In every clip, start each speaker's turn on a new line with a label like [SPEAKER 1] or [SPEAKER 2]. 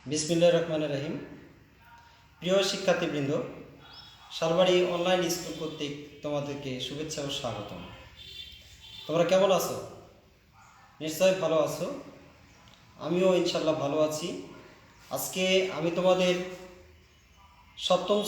[SPEAKER 1] বিসমিল্লাহির রহমানির রহিম। প্রিয় শিক্ষার্থীবৃন্দ, শালবাড়ি অনলাইন স্কুল কর্তৃক তোমাদেরকে শুভেচ্ছা ও স্বাগতম। তোমরা কেমন আছো? নিশ্চয়ই ভালো আছো। আমিও ইনশাল্লাহ ভালো আছি। আজকে আমি তোমাদের সপ্তম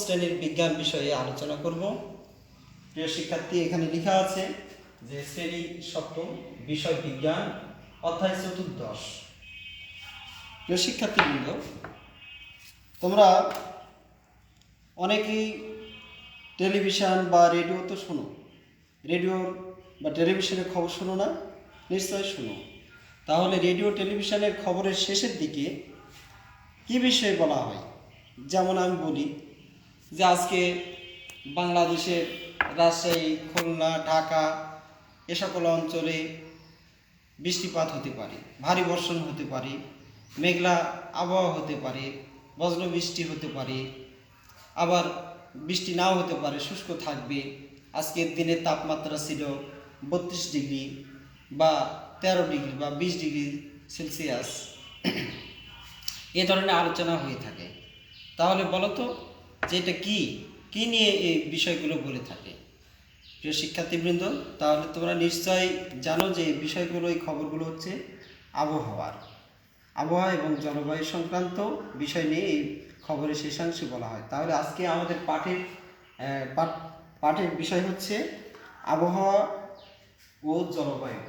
[SPEAKER 1] শ্রেণীর বিজ্ঞান বিষয়ে আলোচনা করব। প্রিয় শিক্ষার্থী, এখানে লেখা আছে যে শ্রেণী সপ্তম, বিষয় বিজ্ঞান, অধ্যায় চতুর্দশ। প্রিয় শিক্ষার্থীবৃন্দ, তোমরা অনেকেই টেলিভিশন বা রেডিও তো শোনো। রেডিও বা টেলিভিশনের খবর শোনো না? নিশ্চয় শোনো। তাহলে রেডিও টেলিভিশনের খবরের শেষের দিকে কী বিষয়ে বলা হয়? যেমন আমি বলি যে আজকে বাংলাদেশের রাজশাহী, খুলনা, ঢাকা এ সকল অঞ্চলে বৃষ্টিপাত হতে পারে, ভারী বর্ষণ হতে পারে, মেঘলা আবহাওয়া হতে পারে, বজ্র বৃষ্টি হতে পারে, আবার বৃষ্টি নাও হতে পারে, শুষ্ক থাকবে। আজকের দিনের তাপমাত্রা ছিল 32 ডিগ্রি বা 13 ডিগ্রি বা 20 ডিগ্রি সেলসিয়াস। এ ধরনের আলোচনা হয়ে থাকে। তাহলে বলো তো যে এটা কী নিয়ে এই বিষয়গুলো বলে থাকে? প্রিয় শিক্ষার্থীবৃন্দ, তাহলে তোমরা নিশ্চয়ই জানো যে এই বিষয়গুলো, এই খবরগুলো হচ্ছে আবহাওয়া এবং জলবায়ু সংক্রান্ত বিষয় নিয়ে এই খবরের শেষাংশে বলা হয়। তাহলে আজকে আমাদের পাঠের বিষয় হচ্ছে আবহাওয়া ও জলবায়ু।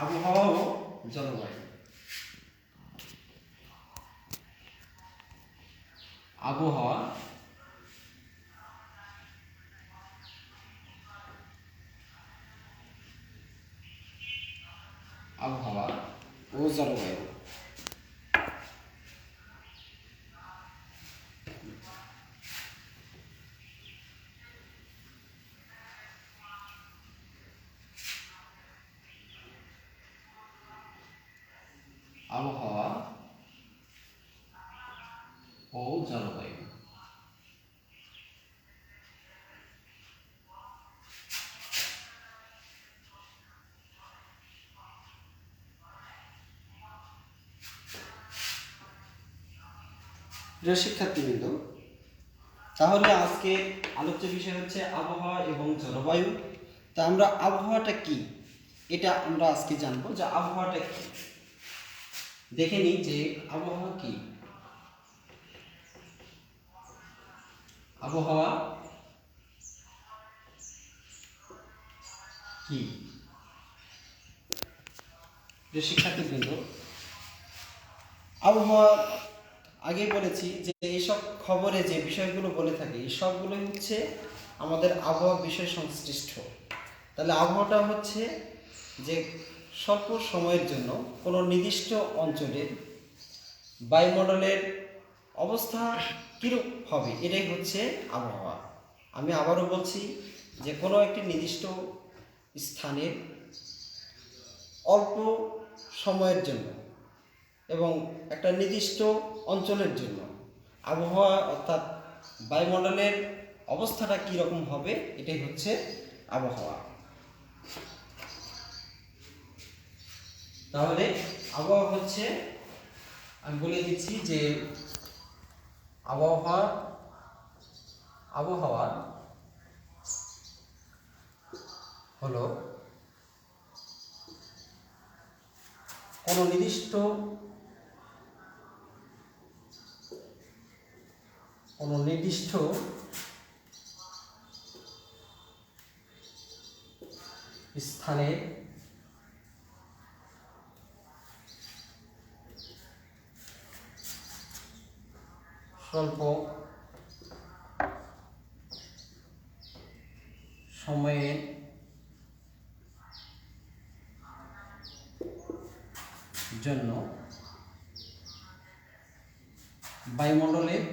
[SPEAKER 1] আবহাওয়া ও জলবায়ু। আবহাওয়া আবহাওয়া ও জলবায়ু। আবহাওয়া ও জলবায়ু। প্রিয় শিক্ষার্থীবৃন্দ, তাহলে আজকে আলোচ্য বিষয় হচ্ছে আবহাওয়া এবং জলবায়ু। তা আমরা আবহাওয়াটা কি, এটা আমরা আজকে জানবো যে আবহাওয়াটা কি। দেখে নিই যে আবহাওয়া কি। আবহাওয়া কি? প্রিয় শিক্ষার্থীবৃন্দ, আবহাওয়া আগেই বলেছি যে এইসব খবরে যে বিষয়গুলো বলে থাকে এই সবগুলোই হচ্ছে আমাদের আবহাওয়া বিষয় সংশ্লিষ্ট। তাহলে আবহাওয়াটা হচ্ছে যে স্বল্প সময়ের জন্য কোনো নির্দিষ্ট অঞ্চলের বায়ুমণ্ডলের অবস্থা কীরূপ হবে, এটাই হচ্ছে আবহাওয়া। আমি আবারও বলছি যে কোনো একটি নির্দিষ্ট স্থানের অল্প সময়ের জন্য এবং একটা নির্দিষ্ট অঞ্চলের জন্য আবহাওয়া অর্থাৎ বায়ুমণ্ডলের অবস্থাটা কীরকম হবে, এটাই হচ্ছে আবহাওয়া। তাহলে আবহাওয়া হচ্ছে, আমি বলে দিচ্ছি যে আবহাওয়া হলো কোনো নির্দিষ্ট স্থানের স্বল্প সময়ের জন্য বায়ুমণ্ডলের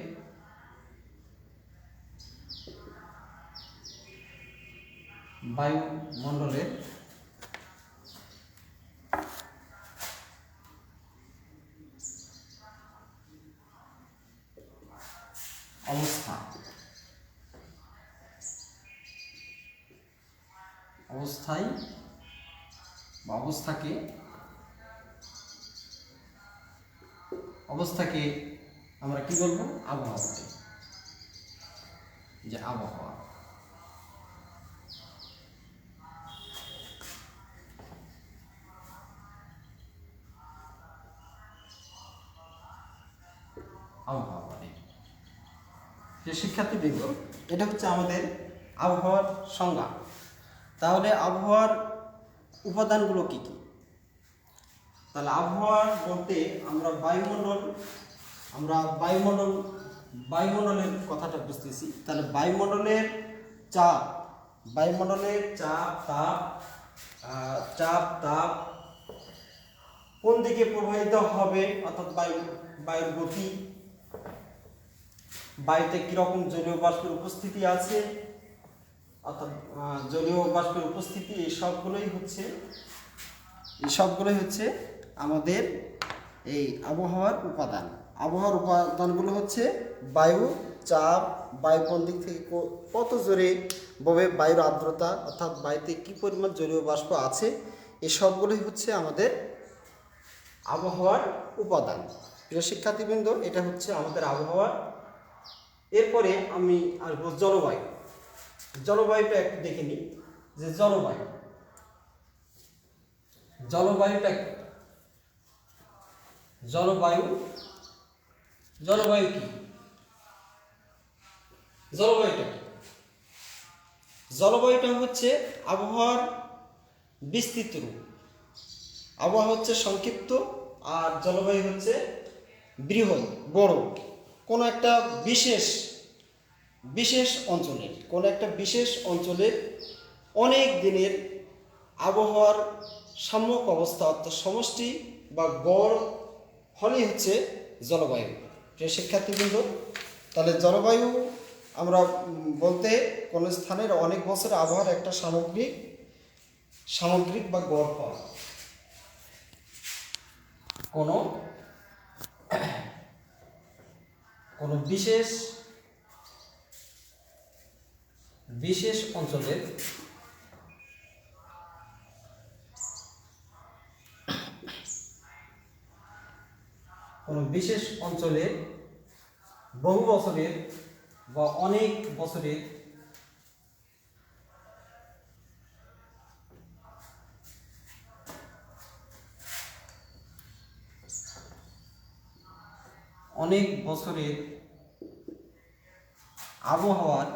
[SPEAKER 1] অবস্থাকে অবস্থাকে আমরা কি বলবো? আবহাওয়া বলি। যে আবহাওয়া, আবহাওয়া বলে। যে শিক্ষার্থীবৃন্দ, এটা হচ্ছে আমাদের আবহাওয়ার সংজ্ঞা। তাহলে আবহাওয়ার উপাদানগুলো কি কি? তাহলে আবহাওয়া বলতে আমরা বায়ুমণ্ডলের কথাটা বুঝতেছি। তাহলে বায়ুমণ্ডলের চাপ, তাপ কোন দিকে প্রবাহিত হবে, অর্থাৎ বায়ুর গতি, বায়ুতে কিরকম জলীয় বাষ্পের উপস্থিতি আছে, অর্থাৎ জলীয় বাষ্পের উপস্থিতি, এই সবগুলোই হচ্ছে আমাদের এই আবহাওয়ার উপাদান। আবহাওয়ার উপাদানগুলো হচ্ছে বায়ু, চাপ, বায়ু কোন দিক থেকে কত জোরে ববে, বায়ুর আর্দ্রতা, অর্থাৎ বায়ুতে কি পরিমাণ জলীয় বাষ্প আছে, এই সবগুলোই হচ্ছে আমাদের আবহাওয়ার উপাদান। প্রিয় শিক্ষার্থীবৃন্দ, এটা হচ্ছে আমাদের আবহাওয়া। এরপরে আমি আসবো জলবায়ু। জলবায়ুটা একটু দেখে নিই। যে জলবায়ুটা কি? জলবায়ু কি? জলবায়ুটা হচ্ছে আবহাওয়ার বিস্তৃত রূপ। আবহাওয়া হচ্ছে সংক্ষিপ্ত, আর জলবায়ু হচ্ছে বৃহৎ, বড়। কোনো একটা বিশেষ অঞ্চলের অনেক দিনের আবহাওয়ার সাম্যক অবস্থা, অর্থাৎ সমষ্টি বা গড় ফলই হচ্ছে জলবায়ু। প্রিয় শিক্ষার্থীবৃন্দ, তাহলে জলবায়ু আমরা বলতে কোনো স্থানের অনেক বছরের আবহাওয়ার একটা সামগ্রিক বা গড় ফল। কোনো বিশেষ অঞ্চলের বহু বছরের বা অনেক বছরের আবহাওয়ার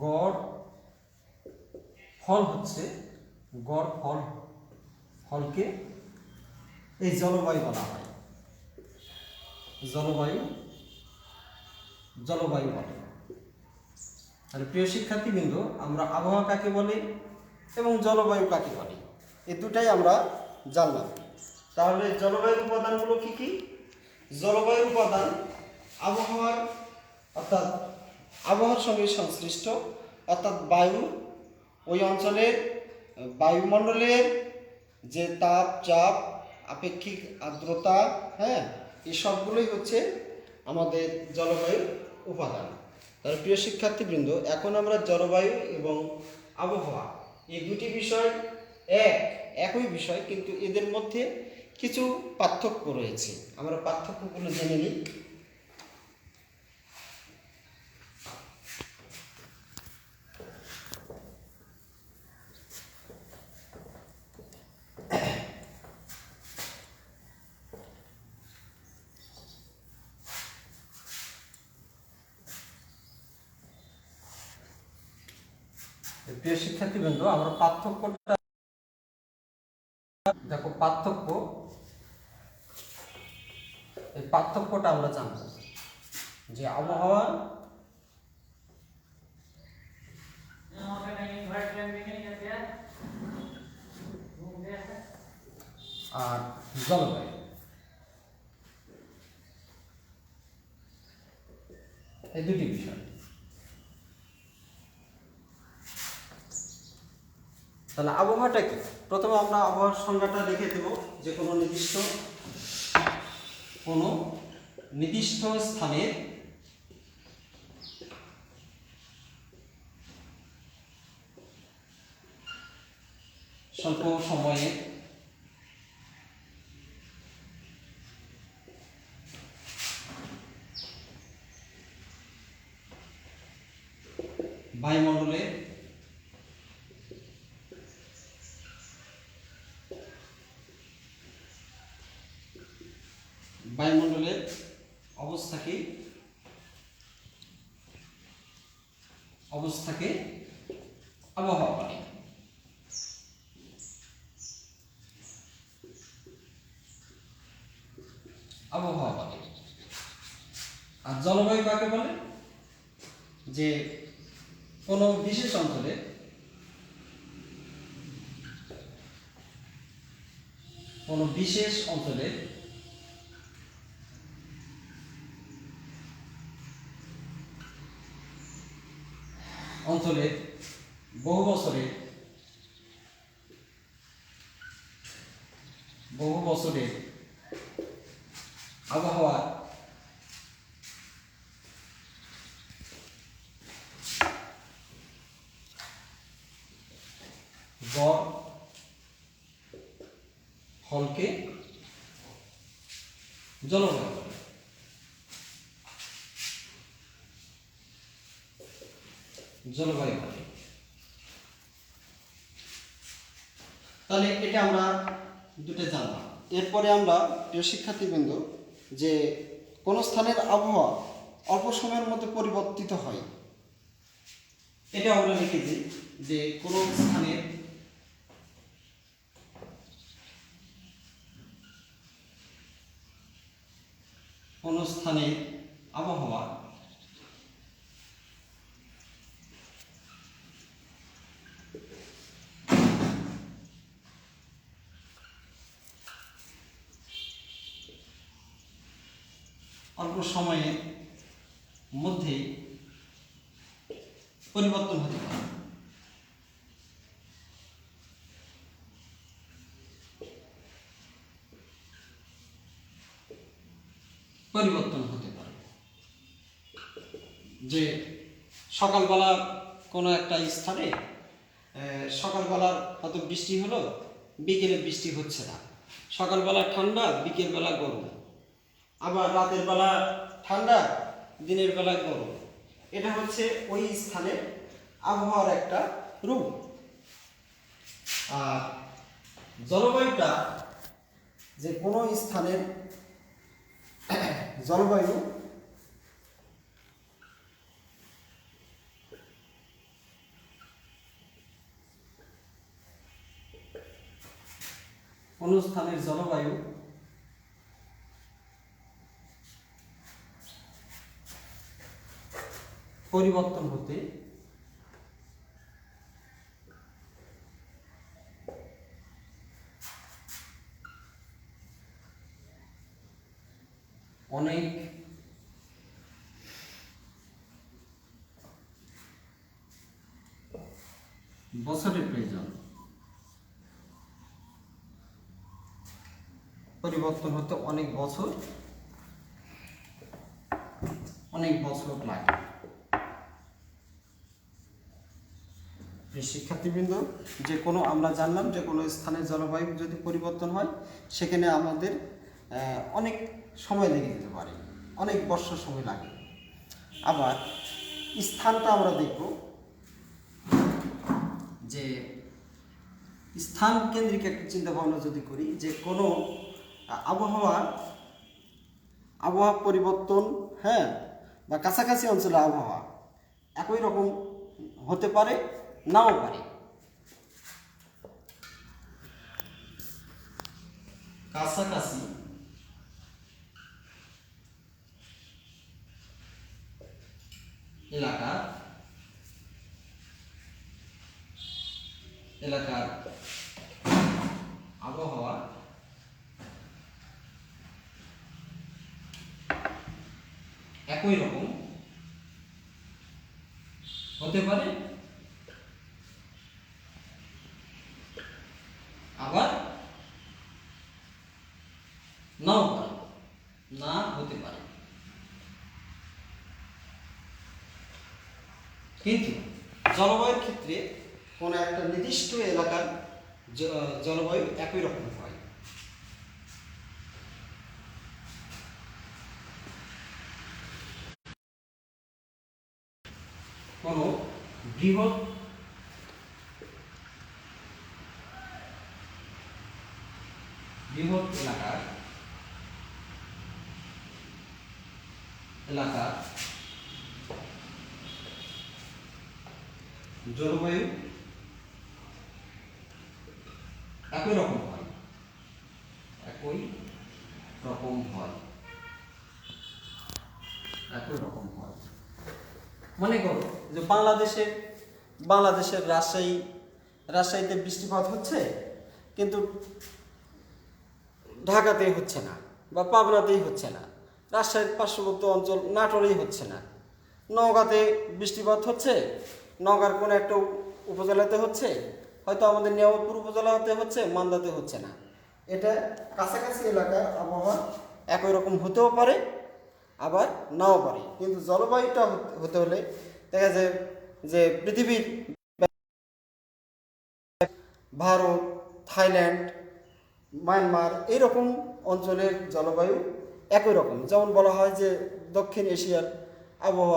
[SPEAKER 1] গড় ফল হচ্ছে ফলকে এই জলবায়ু বলা হয়। জলবায়ু বলে। তাহলে প্রিয় শিক্ষার্থীবৃন্দ, আমরা আবহাওয়া কাকে বলে এবং জলবায়ু কাকে বলে, এই দুটাই আমরা জানলাম। তাহলে জলবায়ুর উপাদানগুলো কি কি? জলবায়ুর উপাদান আবহাওয়ার সঙ্গে সংশ্লিষ্ট, অর্থাৎ বায়ু, ওই অঞ্চলের বায়ুমণ্ডলের যে তাপ, চাপ, আপেক্ষিক আর্দ্রতা, এই সবগুলোই হচ্ছে আমাদের জলবায়ুর উপাদান। তাহলে প্রিয় শিক্ষার্থীবৃন্দ, এখন আমরা জলবায়ু এবং আবহাওয়া এই দুটি বিষয় একই বিষয়, কিন্তু এদের মধ্যে কিছু পার্থক্য রয়েছে। আমরা পার্থক্যগুলো জেনে নিই। প্রিয় শিক্ষার্থীবৃন্দ, আমরা পার্থক্যটা আমরা জানব যে আবহাওয়া আর জলবায়ু, এই দুটি বিষয়। তাহলে আবহাওয়াটা কি? প্রথমে আমরা আবহাওয়ার সংজ্ঞাটা লিখে দেব, যে কোনো নির্দিষ্ট স্থানের স্বল্প সময়ে বায়ুমণ্ডলের অবস্থাকে আবহাওয়া বলে। আর জলবায়ু কাকে বলে? যে কোনো বিশেষ অঞ্চলে বহু বছরের আবহাওয়া গড় ফলকে জলবায়ু বলে। তাহলে এটা আমরা দুটো জানলাম। এরপরে আমরা প্রিয় শিক্ষার্থীবৃন্দ যে কোন স্থানের আবহাওয়া অল্প সময়ের মধ্যে পরিবর্তিত হয়, এটা আমরা লিখেছি যে কোন স্থানের আবহাওয়া অল্প সময়ের মধ্যে পরিবর্তন হতে পারে। যে সকালবেলা কোনো একটা স্থানে সকালবেলা হয়তো বৃষ্টি হলো, বিকেলে বৃষ্টি হচ্ছে না, সকালবেলা ঠান্ডা, বিকেল বেলা গরম, আবার রাতের বেলা ঠান্ডা, দিনের বেলা গরম। এটা হচ্ছে ওই স্থানের আবহাওয়ার একটা রূপ। আর জলবায়ুটা যে কোনো স্থানের জলবায়ু পরিবর্তন হতে অনেক বছরের প্রয়োজন। পরিবর্তন হতে অনেক বছর লাগে। শিক্ষার্থীবৃন্দ, যে কোনো আমরা জানলাম যে কোনো স্থানের জলবায়ু যদি পরিবর্তন হয় সেখানে আমাদের অনেক সময় লেগে যেতে পারে, অনেক বছর সময় লাগে। আবার স্থানটা আমরা দেখব যে স্থান কেন্দ্রিক একটা চিন্তা ভাবনা যদি করি, যে কোনো আবহাওয়া পরিবর্তন বা কাছাকাছি অঞ্চলের আবহাওয়া একই রকম হতে পারে, নাও পারে। কাছাকাছি এলাকার আবহাওয়া একই রকম হতে পারে, আবার নাও পারে, না হতে পারে। কিন্তু জলবায়ুর ক্ষেত্রে কোনো একটা নির্দিষ্ট এলাকার জলবায়ু একই রকম হয়। কোনো বৃহৎ বৃহৎ এলাকা জলবায়ু একই রকম হয়, একই রকম হয়, একই রকম হয়। মনে করো যে বাংলাদেশের রাজশাহীতে বৃষ্টিপাত হচ্ছে, কিন্তু ঢাকাতেই হচ্ছে না, বা পাবনাতেই হচ্ছে না, রাজশাহীর পার্শ্ববর্তী অঞ্চল নাটোরেই হচ্ছে না। নওগাঁতে বৃষ্টিপাত হচ্ছে, নওগাঁর কোনো একটা উপজেলাতে হচ্ছে, হয়তো আমাদের নিয়ামতপুর উপজেলাতে হচ্ছে, মান্দাতে হচ্ছে না। এটা কাছাকাছি এলাকার আবহাওয়া একই রকম হতেও পারে, আবার নাও পারে। কিন্তু জলবায়ুটা হতে হলে দেখা যায় যে পৃথিবীর ভারত, থাইল্যান্ড, মায়ানমার এইরকম অঞ্চলের জলবায়ু একই রকম। যেমন বলা হয় যে দক্ষিণ এশিয়ার আবহাওয়া